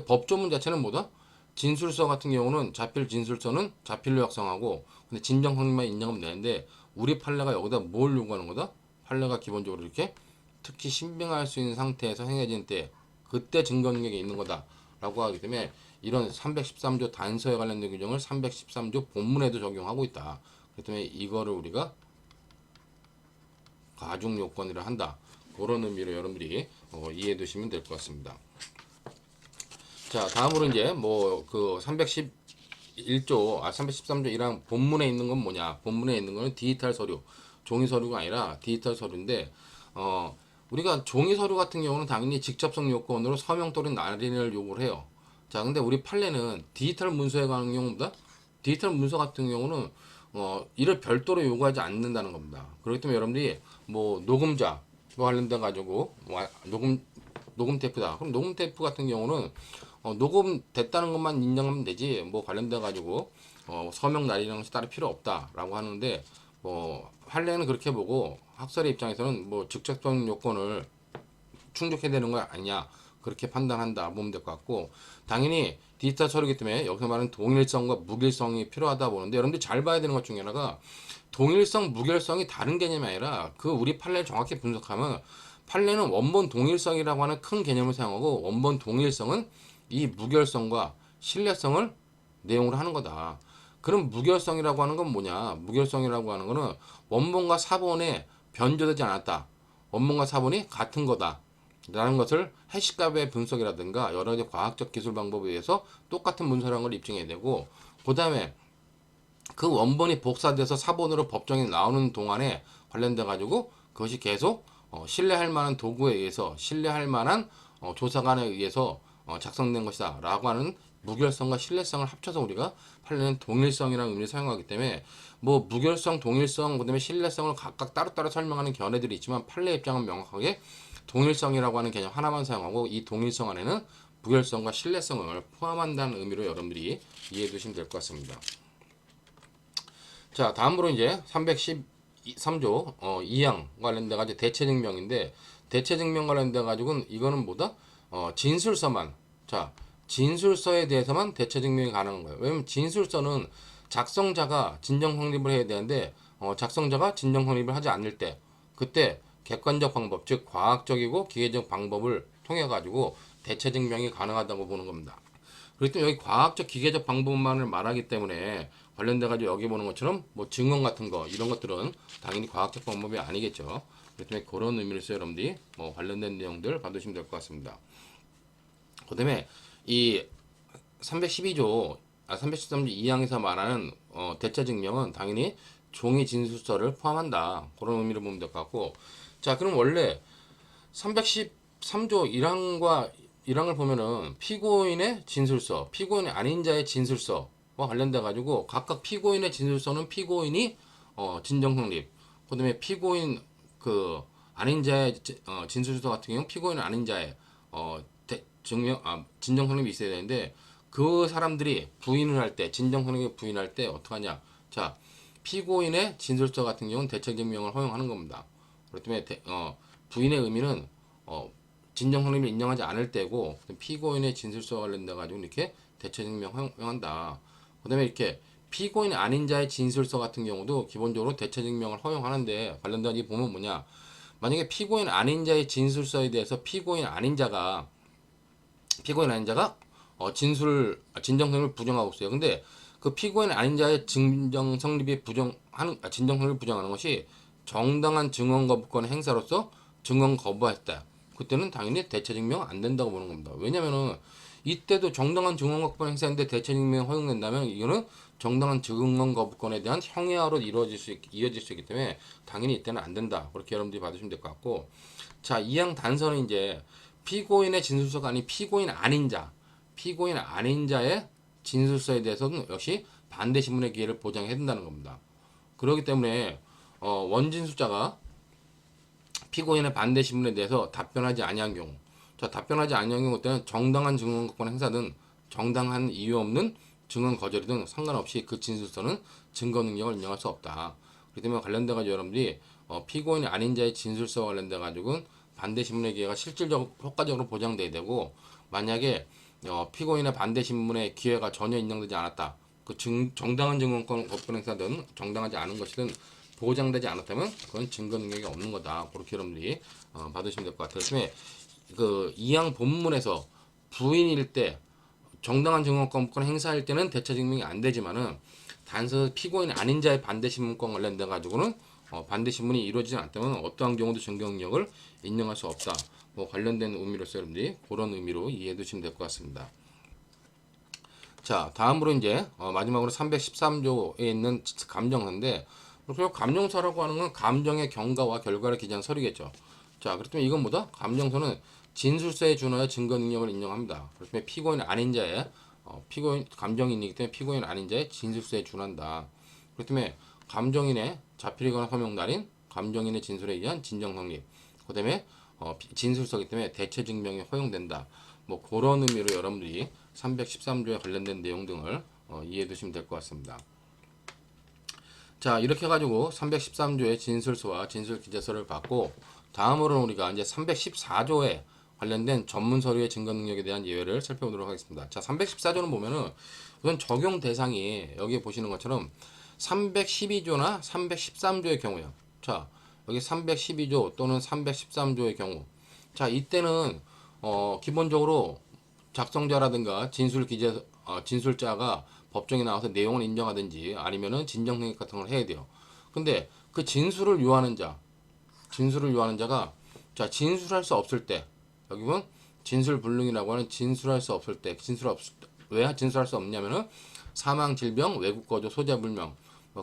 법조문 자체는 뭐다? 진술서 같은 경우는 자필 진술서는 자필로 작성하고 근데 진정 성립만 인정하면 되는데 우리 판례가 여기다 뭘 요구하는 거다? 판례가 기본적으로 이렇게 특히 신빙할 수 있는 상태에서 행해진 때 그때 증거 능력이 있는 거다라고 하기 때문에 이런 313조 단서에 관련된 규정을 313조 본문에도 적용하고 있다. 그렇기 때문에 이거를 우리가 가중 요건이라 한다. 그런 의미로 여러분들이 이해해 두시면 될 것 같습니다. 자, 다음으로 이제 뭐 그 313조 1항 본문에 있는 건 뭐냐? 본문에 있는 거는 디지털 서류, 종이 서류가 아니라 디지털 서류인데 우리가 종이 서류 같은 경우는 당연히 직접성 요건으로 서명 또는 날인을 요구를 해요. 자, 근데 우리 판례는 디지털 문서에 관한 경우보다 디지털 문서 같은 경우는 이를 별도로 요구하지 않는다는 겁니다. 그렇기 때문에 여러분들이 뭐 녹음자 뭐 관련돼 가지고 녹음 테이프다. 그럼 녹음 테이프 같은 경우는 녹음 됐다는 것만 인정하면 되지 뭐 관련돼 가지고 서명 날이라는 것이 따로 필요 없다라고 하는데 판례는 그렇게 보고 학설의 입장에서는 뭐 직접성 요건을 충족해야 되는 거 아니냐 그렇게 판단한다 보면 될 것 같고 당연히 디지털 서류이기 때문에 여기서 말하는 동일성과 무결성이 필요하다 보는데 여러분들 잘 봐야 되는 것 중에 하나가 동일성, 무결성이 다른 개념이 아니라 그 우리 판례를 정확히 분석하면 판례는 원본 동일성이라고 하는 큰 개념을 사용하고 원본 동일성은 이 무결성과 신뢰성을 내용으로 하는 거다. 그럼 무결성이라고 하는 건 뭐냐? 무결성이라고 하는 거는 원본과 사본에 변조되지 않았다. 원본과 사본이 같은 거다. 라는 것을 해시값의 분석이라든가 여러 가지 과학적 기술 방법에 의해서 똑같은 문서라는 걸 입증해야 되고 그 다음에 그 원본이 복사돼서 사본으로 법정에 나오는 동안에 관련돼 가지고 그것이 계속 신뢰할 만한 도구에 의해서 신뢰할 만한 조사관에 의해서 작성된 것이다 라고 하는 무결성과 신뢰성을 합쳐서 우리가 판례는 동일성이라는 의미를 사용하기 때문에 뭐 무결성, 동일성, 그다음에 신뢰성을 각각 따로따로 설명하는 견해들이 있지만 판례 입장은 명확하게 동일성이라고 하는 개념 하나만 사용하고 이 동일성 안에는 무결성과 신뢰성을 포함한다는 의미로 여러분들이 이해해 두시면 될 것 같습니다. 자, 다음으로 이제 313조 2항 관련돼 가지고 대체 증명인데 대체 증명 관련돼 가지고는 이거는 뭐다? 진술서만 자, 진술서에 대해서만 대체 증명이 가능한 거예요. 왜냐면 진술서는 작성자가 진정 성립을 해야 되는데 작성자가 진정 성립을 하지 않을 때 그때 객관적 방법, 즉 과학적이고 기계적 방법을 통해 가지고 대체 증명이 가능하다고 보는 겁니다. 그렇기 때문에 여기 과학적 기계적 방법만을 말하기 때문에 관련돼 가지고 여기 보는 것처럼 뭐 증언 같은 거 이런 것들은 당연히 과학적 방법이 아니겠죠. 그렇기 때문에 그런 의미로서 여러분들이 뭐 관련된 내용들 받으시면 될 것 같습니다. 그 다음에 이 312조 313조 2항에서 말하는 대체 증명은 당연히 종이 진술서를 포함한다. 그런 의미로 보면 될 것 같고 자 그럼 원래 313조 1항과 1항을 보면은 피고인의 진술서, 피고인이 아닌 자의 진술서와 관련돼 가지고 각각 피고인의 진술서는 피고인이 진정 성립, 그다음에 피고인 그 아닌 자의 진술서 같은 경우 피고인 아닌 자의 진정 성립이 있어야 되는데 그 사람들이 부인을 할 때 진정 성립을 부인할 때 어떻게 하냐? 자 피고인의 진술서 같은 경우는 대체 증명을 허용하는 겁니다. 그렇기 때문에 부인의 의미는 진정 성립을 인정하지 않을 때고 피고인의 진술서 관련돼 가지고 이렇게 대체 증명 허용한다. 그다음에 이렇게 피고인 아닌 자의 진술서 같은 경우도 기본적으로 대체 증명을 허용하는데 관련된 이 보면 뭐냐? 만약에 피고인 아닌 자의 진술서에 대해서 피고인 아닌 자가 진정 성립을 부정하고 있어요. 근데 그 피고인 아닌 자의 진정 성립을 부정하는 것이 정당한 증언 거부권 행사로서 증언 거부했다. 그때는 당연히 대체 증명 안 된다고 보는 겁니다. 왜냐면은 이때도 정당한 증언 거부권 행사인데 대체 증명 허용된다면 이거는 정당한 증언 거부권에 대한 형해화로 이어질 수 있기 때문에 당연히 이때는 안 된다. 그렇게 여러분들이 받으시면 될 것 같고, 자, 이항 단서는 이제 피고인의 진술서가 아닌 피고인 아닌 자의 진술서에 대해서는 역시 반대 신문의 기회를 보장해야 된다는 겁니다. 그렇기 때문에 원진술자가 피고인의 반대 신문에 대해서 답변하지 아니한 경우, 자, 답변하지 아니한 경우 때는 정당한 증언권 행사든 정당한 이유 없는 증언 거절이든 상관없이 그 진술서는 증거 능력을 인정할 수 없다. 그렇기 때문에 관련돼 가지고 여러분들이 피고인이 아닌 자의 진술서와 관련돼 가지고는 반대 신문의 기회가 실질적으로 효과적으로 보장돼야 되고, 만약에 피고인의 반대 신문의 기회가 전혀 인정되지 않았다. 정당한 증언권 거부권 행사든 정당하지 않은 것이든 보장되지 않았다면 그건 증거 능력이 없는 거다. 그렇게 여러분들이 받으시면 될 것 같아요. 그다음에 그 이항 본문에서 부인일 때 정당한 증언권 행사할 때는 대체 증명이 안 되지만은 단서 피고인 아닌 자의 반대 신문권 관련돼 가지고는 반대 신문이 이루어지지 않다면 어떠한 경우도 증거 능력을 인정할 수 없다. 뭐 관련된 의미로서 여러분들이 그런 의미로 이해해 두시면 될 것 같습니다. 자, 다음으로 이제 마지막으로 313조에 있는 감정서인데, 그리고 감정서라고 하는 건 감정의 경과와 결과를 기재한 서류겠죠. 자, 그렇다면 이건 뭐다? 감정서는 진술서에 준하여 증거 능력을 인정합니다. 그렇다면 피고인 아닌 자의 피고인 감정인이기 때문에 피고인 아닌 자의 진술서에 준한다. 그렇다면 감정인의 자필이거나 서명 날인 감정인의 진술에 의한 진정 성립. 그다음에 진술서기 때문에 대체 증명이 허용된다. 뭐 그런 의미로 여러분들이 313조에 관련된 내용 등을 이해해 두시면 될 것 같습니다. 자, 이렇게 해가지고 313조의 진술서와 진술기재서를 받고, 다음으로는 우리가 이제 314조에 관련된 전문 서류의 증거 능력에 대한 예외를 살펴보도록 하겠습니다. 자, 314조는 보면은 우선 적용 대상이 여기 보시는 것처럼 312조나 313조의 경우요. 자, 여기 312조 또는 313조의 경우. 자, 이때는 기본적으로 작성자라든가 진술자가 법정에 나와서 내용을 인정하든지 아니면은 진정승인 같은 걸 해야 돼요. 근데 그 진술을 요하는 자가 자, 진술할 수 없을 때, 여기 보면 진술불능이라고 하는 진술할 수 없을 때, 왜 진술할 수 없냐면은 사망, 질병, 외국 거주, 소재 불명,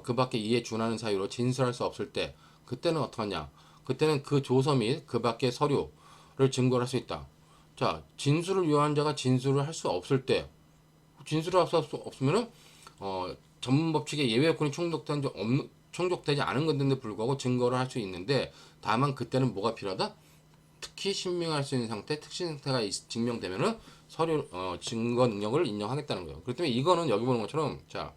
그 밖에 이에 준하는 사유로 진술할 수 없을 때, 그때는 어떡하냐? 그때는 그 조서 및 그 밖의 서류를 증거를 할 수 있다. 자, 진술을 요하는 자가 진술을 할 수 없을 때, 진술을 할 수 없으면은 전문법칙의 예외 요건이 충족되지 않은 건데도 불구하고 증거를 할 수 있는데, 다만 그때는 뭐가 필요하다? 특히 신명할 수 있는 상태, 특신 상태가 증명되면은 서류 증거 능력을 인정하겠다는 거예요. 그렇기 때문에 이거는 여기 보는 것처럼, 자,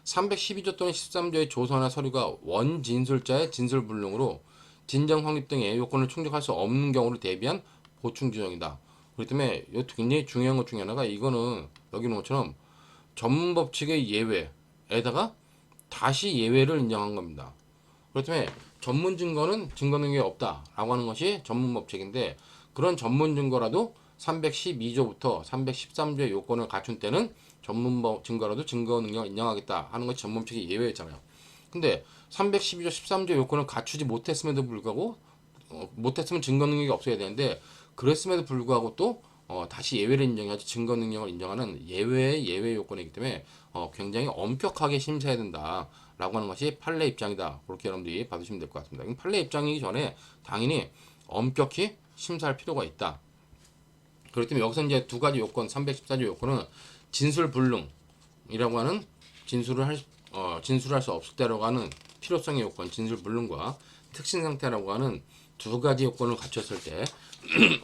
312조 또는 13조의 조서나 서류가 원진술자의 진술불능으로 진정 성립 등의 요건을 충족할 수 없는 경우를 대비한 보충 규정이다. 그렇기 때문에 이것도 굉장히 중요한 것 중에 하나가, 이거는 여기 있는 것처럼 전문법칙의 예외에다가 다시 예외를 인정한 겁니다. 그렇기 때문에 전문 증거는 증거 능력이 없다라고 하는 것이 전문법칙인데, 그런 전문 증거라도 312조부터 313조의 요건을 갖춘 때는 전문 증거라도 증거 능력을 인정하겠다 하는 것이 전문법칙의 예외였잖아요. 근데 312조 13조 요건을 갖추지 못했음에도 불구하고 못했으면 증거 능력이 없어야 되는데, 그랬음에도 불구하고 또 다시 예외를 인정해야지 증거 능력을 인정하는 예외의 예외 요건이기 때문에 굉장히 엄격하게 심사해야 된다라고 하는 것이 판례 입장이다. 그렇게 여러분들이 받으시면 될 것 같습니다. 판례 입장이기 전에 당연히 엄격히 심사할 필요가 있다. 그렇기 때문에 여기서 이제 두 가지 요건, 314조 요건은 진술불능이라고 하는 진술할 수 없을 때라고 하는 필요성의 요건, 진술불능과 특신상태라고 하는 두 가지 요건을 갖췄을 때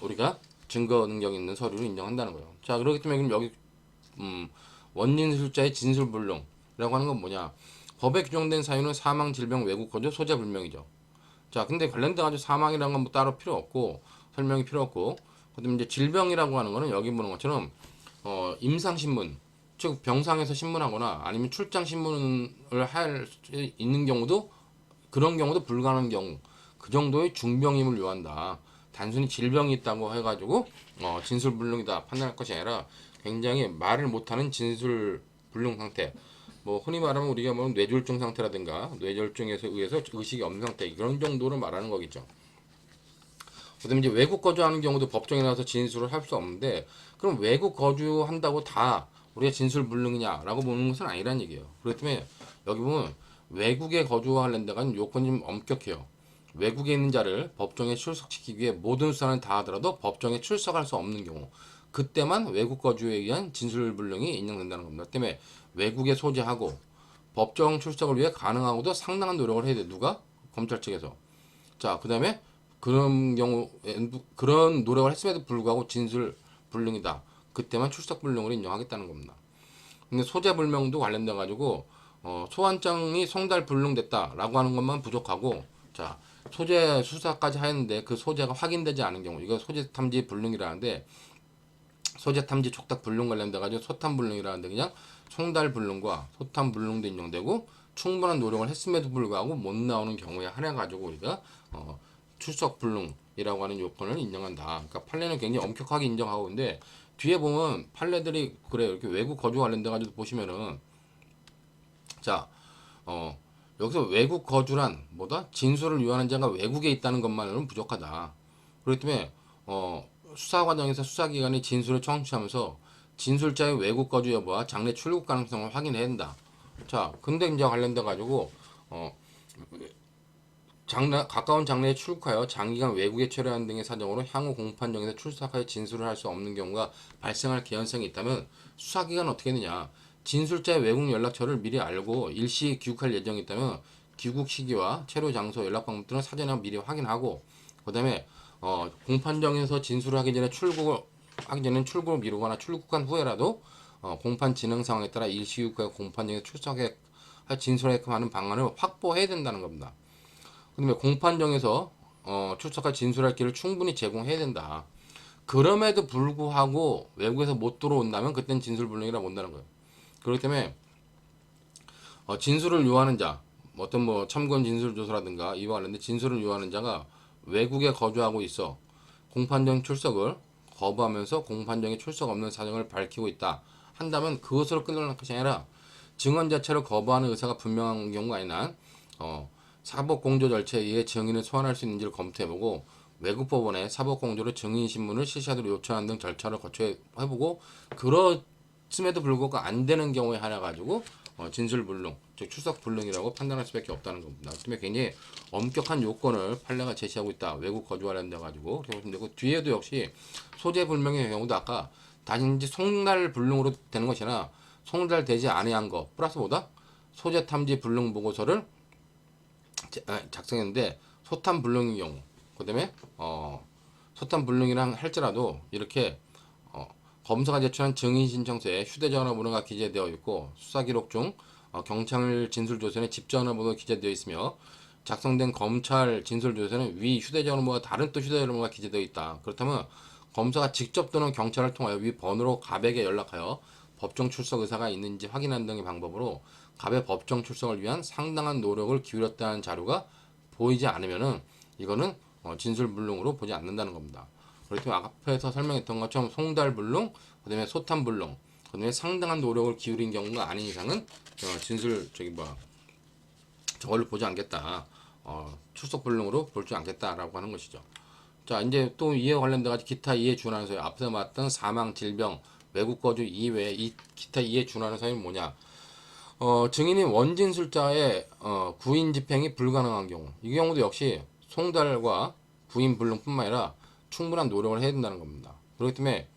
우리가 증거 능력 있는 서류를 인정한다는 거예요. 자, 그렇기 때문에 여기 원진술자의 진술불능이라고 하는 건 뭐냐? 법에 규정된 사유는 사망, 질병, 외국 거주, 소재 불명이죠. 자, 근데 관련돼 가지고 사망이라는 건 뭐 따로 필요 없고 설명이 필요 없고, 그다음에 이제 질병이라고 하는 거는 여기 보는 것처럼 임상 신문, 즉 병상에서 신문하거나 아니면 출장 신문을 할 수 있는 경우도, 그런 경우도 불가능한 경우, 그 정도의 중병임을 요한다. 단순히 질병이 있다고 해가지고 진술불능이다 판단할 것이 아니라 굉장히 말을 못하는 진술불능 상태, 뭐 흔히 말하면 우리가 뭐 뇌졸중 상태라든가 뇌졸중에서 의해서 의식이 없는 상태 이런 정도를 말하는 거겠죠. 그다음에 이제 외국 거주하는 경우도 법정에 나와서 진술을 할 수 없는데 그럼 외국 거주한다고 다 우리가 진술불능이냐라고 보는 것은 아니란 얘기예요. 그렇기 때문에 여기 보면 외국에 거주하는 데가 요건이 좀 엄격해요. 외국에 있는 자를 법정에 출석시키기 위해 모든 수사는 다 하더라도 법정에 출석할 수 없는 경우 그때만 외국 거주에 의한 진술불능이 인정된다는 겁니다. 때문에 외국에 소재하고 법정 출석을 위해 가능하고도 상당한 노력을 해야 돼. 누가? 검찰 측에서. 자, 그 다음에 그런 경우 그런 노력을 했음에도 불구하고 진술 불능이다. 그때만 출석 불능으로 인정하겠다는 겁니다. 근데 소재 불명도 관련돼 가지고 소환장이 송달 불능됐다라고 하는 것만 부족하고 자 소재 수사까지 하였는데 그 소재가 확인되지 않은 경우 이거 소재 탐지 불능이라는데 소재 탐지 촉탁 불능 관련돼 가지고 소탐 불능이라는데 그냥 송달 불능과 소탐 불능도 인정되고 충분한 노력을 했음에도 불구하고 못 나오는 경우에 한해 가지고 우리가 출석 불능이라고 하는 요건을 인정한다. 그러니까 판례는 굉장히 엄격하게 인정하고 있는데 뒤에 보면 판례들이 그래요. 이렇게 외국 거주 관련돼 가지고 보시면은 자, 여기서 외국 거주란 뭐다? 진술을 위반한 자가 외국에 있다는 것만으로는 부족하다. 그렇기 때문에 수사 과정에서 수사기관이 진술을 청취하면서 진술자의 외국 거주 여부와 장래 출국 가능성을 확인해야 된다. 자, 근데 이제 관련돼 가지고 가까운 장래에 출국하여 장기간 외국에 체류한 등의 사정으로 향후 공판정에서 출석하여 진술을 할 수 없는 경우가 발생할 개연성이 있다면 수사기관은 어떻게 했느냐. 진술자의 외국 연락처를 미리 알고 일시 귀국할 예정이 있다면 귀국 시기와 체류 장소, 연락 방법 등을 사전에 미리 확인하고 그 다음에 공판정에서 진술을 하기 전에 출국을 미루거나 출국한 후에라도 공판 진행 상황에 따라 일시 귀국하여 공판정에 출석해 진술하게끔 하는 방안을 확보해야 된다는 겁니다. 그다음에 공판정에서 출석할 진술할 길을 충분히 제공해야 된다. 그럼에도 불구하고 외국에서 못 들어온다면 그땐 진술불능이라고 본다는 거예요. 그렇기 때문에 진술을 요하는 자, 어떤 뭐 참고인 진술조서라든가 이와 관련된 진술을 요하는 자가 외국에 거주하고 있어 공판정 출석을 거부하면서 공판정에 출석 없는 사정을 밝히고 있다 한다면 그것으로 끝날 것이 아니라 증언 자체를 거부하는 의사가 분명한 경우가 아니라 사법공조 절차에 의해 증인을 소환할 수 있는지를 검토해보고 외국 법원에 사법공조로 증인 신문을 실시하도록 요청하는 등 절차를 거쳐해보고 그렇음에도 불구하고 안 되는 경우에 하나 가지고 진술불능, 즉 출석불능이라고 판단할 수밖에 없다는 겁니다. 그렇기 때문에 굉장히 엄격한 요건을 판례가 제시하고 있다. 외국 거주 관련돼 가지고 그렇게 보시면 되고 뒤에도 역시 소재불명의 경우도 아까 단지 송달불능으로 되는 것이 아니라 송달되지 아니한 거 플러스 보다 소재탐지 불능 보고서를 작성했는데 소탐 불능의 경우 그다음에 소탐 불능이랑 할지라도 이렇게 검사가 제출한 증인 신청서에 휴대전화번호가 기재되어 있고 수사기록 중 경찰 진술조서에 집전화번호가 기재되어 있으며 작성된 검찰 진술조서에는 위 휴대전화번호와 다른 또 휴대전화번호가 기재되어 있다. 그렇다면 검사가 직접 또는 경찰을 통하여 위 번호로 갑에게 연락하여 법정 출석 의사가 있는지 확인하는 등의 방법으로 갑의 법정 출석을 위한 상당한 노력을 기울였다는 자료가 보이지 않으면은 이거는 진술불능으로 보지 않는다는 겁니다. 그렇기 때문에 앞에서 설명했던 것처럼 송달불능, 그 다음에 소탐불능, 그 다음에 상당한 노력을 기울인 경우가 아닌 이상은 저걸로 보지 않겠다. 출석불능으로 볼지 않겠다라고 하는 것이죠. 자, 이제 또 이에 관련돼 기타 이에 준하는 사유, 앞서 말했던 사망, 질병, 외국 거주 이외에 이 기타 이에 준하는 사유는 뭐냐? 증인이 원진술자의 구인 집행이 불가능한 경우, 이 경우도 역시 송달과 구인 불능뿐만 아니라 충분한 노력을 해야 된다는 겁니다. 그렇기 때문에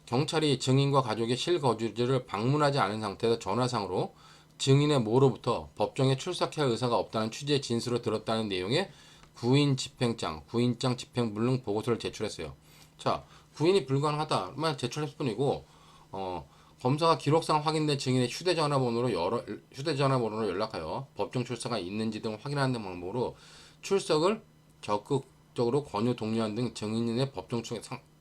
경찰이 증인과 가족의 실거주지를 방문하지 않은 상태에서 전화상으로 증인의 모로부터 법정에 출석할 의사가 없다는 취지의 진술을 들었다는 내용의 구인 구인장 집행 불능 보고서를 제출했어요. 자, 구인이 불가능하다만 제출했을 뿐이고 검사가 기록상 확인된 증인의 휴대전화번호로 연락하여 법정 출석가 있는지 등 확인하는 방법으로 출석을 적극적으로 권유 독려하는 등 증인의 법정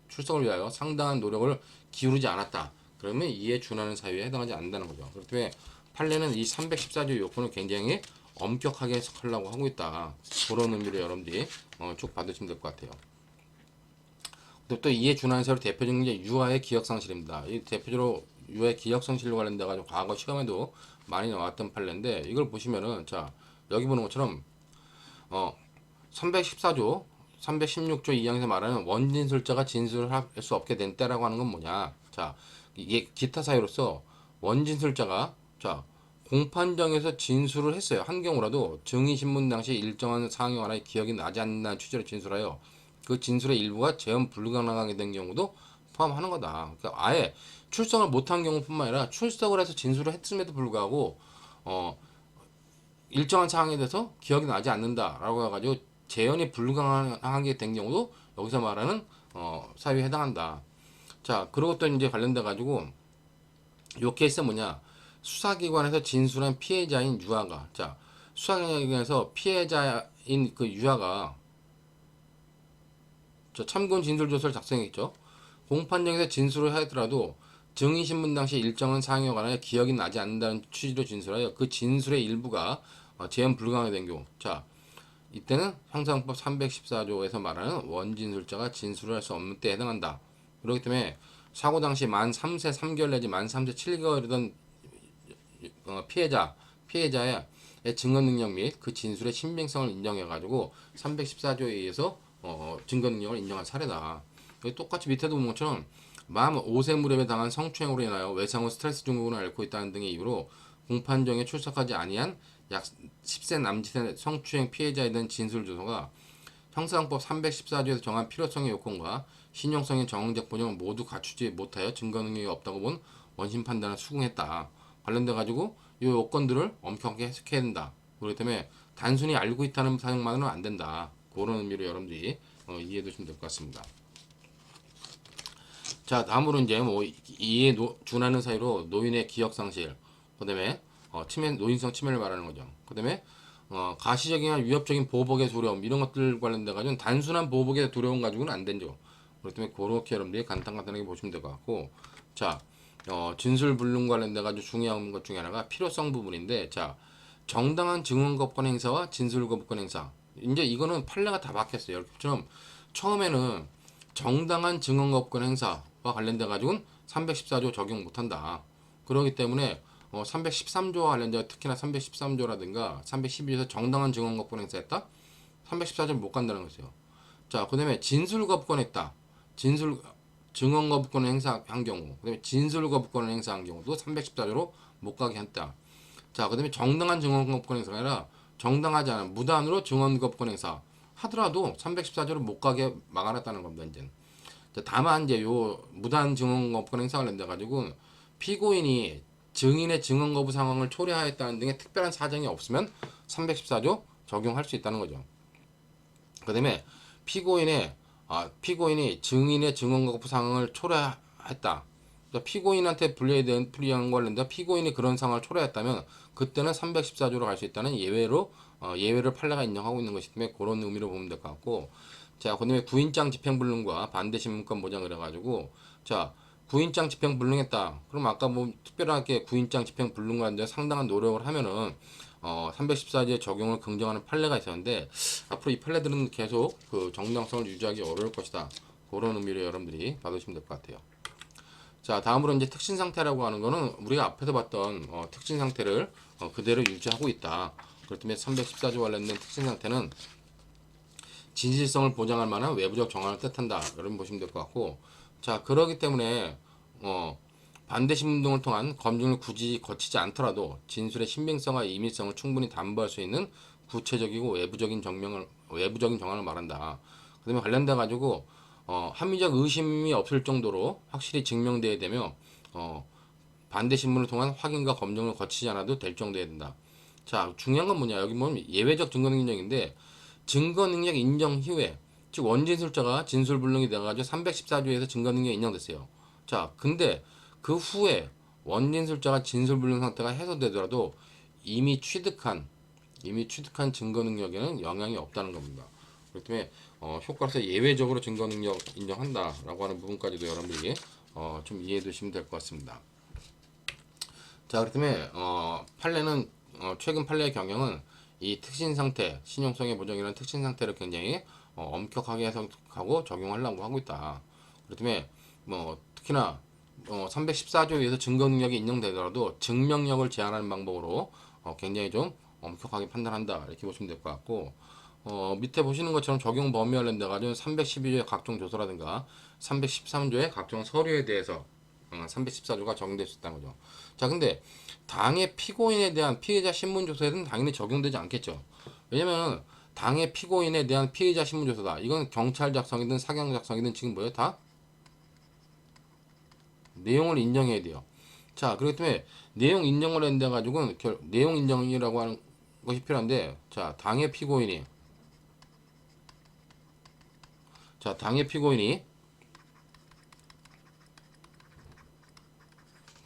출석을 위하여 상당한 노력을 기울이지 않았다. 그러면 이에 준하는 사유에 해당하지 않는다는 거죠. 그렇기 때문에 판례는 이 314조 요건을 굉장히 엄격하게 해석하려고 하고 있다. 그런 의미로 여러분들이 쭉 받으시면 될 것 같아요. 또 이에 준하는 사유로 대표적인 게 유아의 기억상실입니다. 이 대표적으로 유의 기억상실과 관련돼 가지고 과거 시험에도 많이 나왔던 판례인데, 이걸 보시면은 자 여기 보는 것처럼 314조 316조 2항에서 말하는 원진술자가 진술을 할 수 없게 된 때라고 하는 건 뭐냐. 자, 이게 기타 사유로서 원진술자가 자 공판정에서 진술을 했어요. 한 경우라도 증인신문 당시 일정한 사항에 관하여 기억이 나지 않는다는 취지로 진술하여 그 진술의 일부가 재현 불가능하게 된 경우도 포함하는 거다. 그러니까 아예 출석을 못한 경우뿐만 아니라 출석을 해서 진술을 했음에도 불구하고 일정한 사항에 대해서 기억이 나지 않는다라고 해가지고 재현이 불가능하게 된 경우도 여기서 말하는 사유에 해당한다. 자, 그리고 또 이제 관련돼 가지고 요 케이스는 뭐냐? 수사기관에서 진술한 피해자인 유아가, 자, 수사기관에서 피해자인 그 유아가 참고인 진술조서를 작성했죠. 공판정에서 진술을 하더라도 증인신문 당시 일정한 사항에 관하여 기억이 나지 않는다는 취지로 진술하여 그 진술의 일부가 재현 불가능하게 된 경우, 자, 이때는 형사법 314조에서 말하는 원진술자가 진술을 할 수 없는 때에 해당한다. 그렇기 때문에 사고 당시 만 3세 3개월 내지 만 3세 7개월이던 피해자의 증거 능력 및 그 진술의 신빙성을 인정해가지고 314조에 의해서 증거 능력을 인정한 사례다. 똑같이 밑에도 본 것처럼 만 5세 무렵에 당한 성추행으로 인하여 외상 후 스트레스 증후군을 앓고 있다는 등의 이유로 공판정에 출석하지 아니한 약 10세 남짓의 성추행 피해자에 대한 진술조서가 형사상법 314조에서 정한 필요성의 요건과 신용성의 정황적 본영을 모두 갖추지 못하여 증거 능력이 없다고 본 원심 판단을 수긍했다. 관련돼 가지고 이 요건들을 엄격하게 해석해야 된다. 그렇기 때문에 단순히 알고 있다는 사용만으로는 안 된다. 그런 의미로 여러분들이 이해해 두시면 될 것 같습니다. 자, 다음으로 이제 뭐 이에 준하는 사유로 노인의 기억 상실, 그다음에 침해, 노인성 침해를 말하는 거죠. 그다음에 가시적이나 위협적인 보복의 두려움, 이런 것들 관련돼 가지고 단순한 보복의 두려움 가지고는 안 되죠. 그렇기 때문에 그렇게 여러분들이 간단하게 보시면 될 것 같고, 자, 진술 불능 관련돼 가지고 중요한 것 중에 하나가 필요성 부분인데, 자, 정당한 증언 거부권 행사와 진술 거부권 행사. 이제 이거는 판례가 다 바뀌었어요. 이렇게처럼 처음에는 정당한 증언 거부권 행사와 관련돼 가지고는 314조 적용 못 한다. 그렇기 때문에 313조와 관련돼 특히나 313조라든가 312조에서 정당한 증언 거부권 행사했다. 314조 못 간다는 거죠. 자, 그다음에 진술 거부권 했다. 진술 증언 거부권 행사한 경우, 그다음에 진술 거부권 행사한 경우도 314조로 못 가게 했다. 자, 그다음에 정당한 증언 거부권 행사가 아니라 정당하지 않은 무단으로 증언 거부권 행사 하더라도 314조로 못 가게 막아놨다는 겁니다. 이제. 자, 다만 이제 요 무단 증언 거부권 행사 관련돼 가지고 피고인이 증인의 증언 거부 상황을 초래하였다는 등의 특별한 사정이 없으면 314조 적용할 수 있다는 거죠. 그다음에 피고인이 증인의 증언 거부 상황을 초래했다. 피고인한테 불리한 관련돼 피고인이 그런 상황을 초래했다면 그때는 314조로 갈 수 있다는 예외를 판례가 인정하고 있는 것이기 때문에 그런 의미로 보면 될 것 같고, 자, 그다음에 구인장 집행불능과 반대신문권 보장 그래가지고, 자, 구인장 집행불능했다. 그럼 아까 뭐 특별하게 구인장 집행불능과 관련돼 상당한 노력을 하면은 314조의 적용을 긍정하는 판례가 있었는데, 앞으로 이 판례들은 계속 그 정당성을 유지하기 어려울 것이다. 그런 의미로 여러분들이 받으시면 될 것 같아요. 자, 다음으로 이제 특신 상태라고 하는 거는 우리가 앞에서 봤던 특신 상태를 그대로 유지하고 있다. 그렇기 때문에 314조 관련된 특신 상태는 진실성을 보장할 만한 외부적 정황을 뜻한다. 여러분 보시면 될 것 같고, 자, 그러기 때문에 반대신문 등을 통한 검증을 굳이 거치지 않더라도 진술의 신빙성과 임의성을 충분히 담보할 수 있는 구체적이고 외부적인 정황을 말한다. 그다음에 관련돼 가지고 합리적 의심이 없을 정도로 확실히 증명돼야 되며 반대신문을 통한 확인과 검증을 거치지 않아도 될 정도여야 된다. 자, 중요한 건 뭐냐, 여기 보면 예외적 증거능력인데 증거능력 인정 이후에, 즉 원진술자가 진술불능이 돼가지고 314조에서 증거능력이 인정됐어요. 자, 근데 그 후에 원진술자가 진술불능 상태가 해소되더라도 이미 취득한 증거능력에는 영향이 없다는 겁니다. 그렇기 때문에 효과로서 예외적으로 증거능력 인정한다라고 하는 부분까지도 여러분들이 좀 이해해 두시면 될 것 같습니다. 자, 그렇기 때문에 판례는 최근 판례의 경영은 이 특신 상태, 신용성의 보장이라는 특신 상태를 굉장히 엄격하게 해석하고 적용하려고 하고 있다. 그렇기 때문에 특히나 314조에 의해서 증거 능력이 인정되더라도 증명력을 제한하는 방법으로 굉장히 좀 엄격하게 판단한다 이렇게 보시면 될 것 같고, 밑에 보시는 것처럼 적용 범위 관련돼 가지고 312조의 각종 조서라든가 313조의 각종 서류에 대해서 314조가 적용될 수 있다는 거죠. 자, 근데 당해 피고인에 대한 피해자 신문 조서에는 당연히 적용되지 않겠죠. 왜냐면 당해 피고인에 대한 피해자 신문 조서다. 이건 경찰 작성이든 사경 작성이든 지금 뭐예요? 다 내용을 인정해야 돼요. 자, 그렇기 때문에 내용 인정을 한데 가지고는 내용 인정이라고 하는 것이 필요한데, 당해 피고인이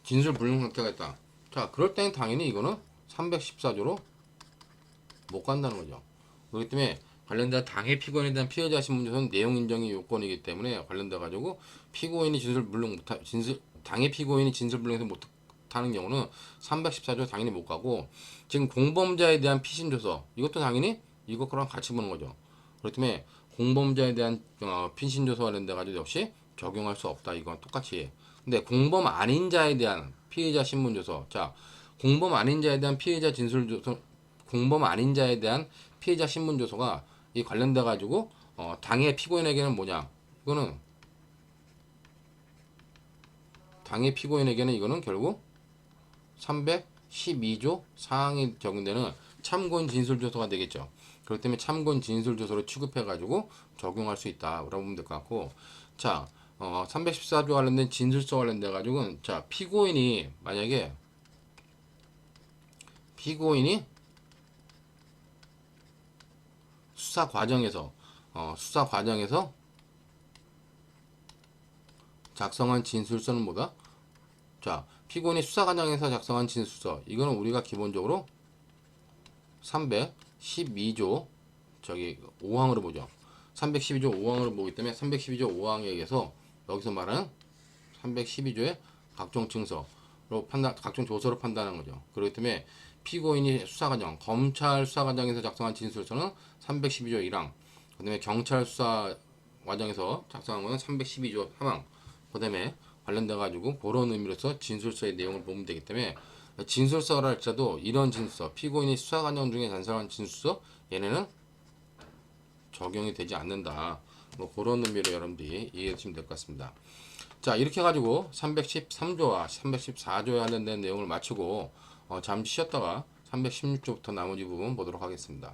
진술 불능 상태가 있다. 자, 그럴 때는 당연히 이거는 314조로 못 간다는 거죠. 그렇기 때문에 관련된 당해 피고인에 대한 피해자 신문조서는 내용 인정이 요건이기 때문에 관련돼 가지고 피고인이 진술 불능 못하 진술 당해 피고인이 진술 불능해서 못하는 경우는 314조 당연히 못 가고, 지금 공범자에 대한 피신 조서 이것도 당연히 이것과 같이 보는 거죠. 그렇기 때문에 공범자에 대한 피신 조서 관련돼 가지고 역시 적용할 수 없다. 이건 똑같이. 근데 공범 아닌 자에 대한 피해자 신문 조서, 자, 공범 아닌 자에 대한 피해자 진술 조서, 공범 아닌 자에 대한 피해자 신문 조서가 이 관련돼 가지고 당해 피고인에게는 뭐냐? 이거는 당해 피고인에게는 이거는 결국 312조 사항이 적용되는 참고인 진술 조서가 되겠죠. 그렇기 때문에 참고인 진술 조서로 취급해 가지고 적용할 수 있다라고 보면 될 것 같고, 자, 314조 관련된 진술서 관련돼 가지고는, 자, 만약에 피고인이 수사 과정에서 작성한 진술서는 뭐다? 자, 피고인이 수사 과정에서 작성한 진술서, 이거는 우리가 기본적으로 312조 5항으로 보죠. 312조 5항으로 보기 때문에 312조 5항에 의해서 여기서 말하는 312조의 각종 증서로 각종 조서로 판단하는 거죠. 그렇기 때문에 피고인이 수사과정, 검찰 수사과정에서 작성한 진술서는 312조 1항, 그 다음에 경찰 수사 과정에서 작성한 거는 312조 3항, 그 다음에 관련돼 가지고 그런 의미로서 진술서의 내용을 보면 되기 때문에, 진술서라 할지라도 이런 진술서, 피고인이 수사 과정 중에 작성한 진술서, 얘네는 적용이 되지 않는다. 뭐 그런 의미로 여러분들이 이해해 주시면 될 것 같습니다. 자, 이렇게 해가지고 313조와 314조에 관련된 내용을 마치고 잠시 쉬었다가 316조부터 나머지 부분 보도록 하겠습니다.